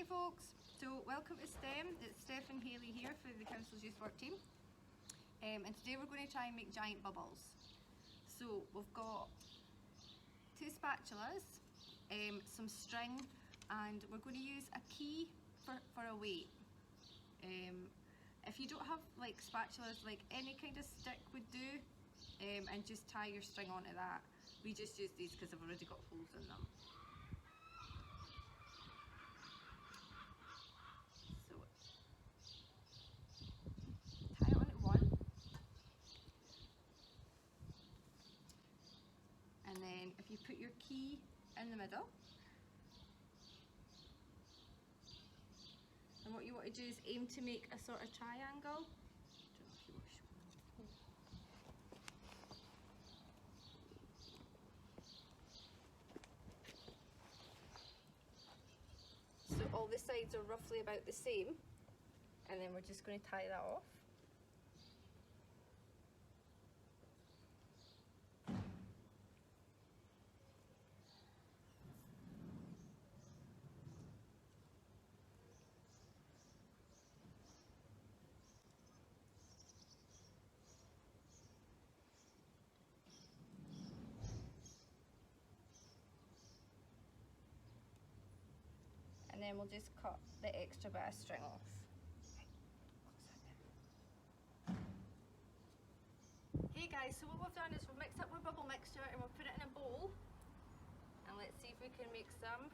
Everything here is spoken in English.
Hey folks, so welcome to STEM. It's Steph and Hayley here for the Council's Youth Work Team. And today we're going to try and make giant bubbles. So we've got 2 spatulas, some string, and we're going to use a key for a weight. If you don't have like spatulas, like any kind of stick would do, and just tie your string onto that. We just use these because I've already got holes in them. So tie it onto one, and then if you put your key in the middle, and what you want to do is aim to make a sort of triangle. I don't know if you want to show them. So all the sides are roughly about the same, and then we're just going to tie that off. And then we'll just cut the extra bit of string off. Hey guys, so what we've done is we've mixed up our bubble mixture and we'll put it in a bowl, and let's see if we can make some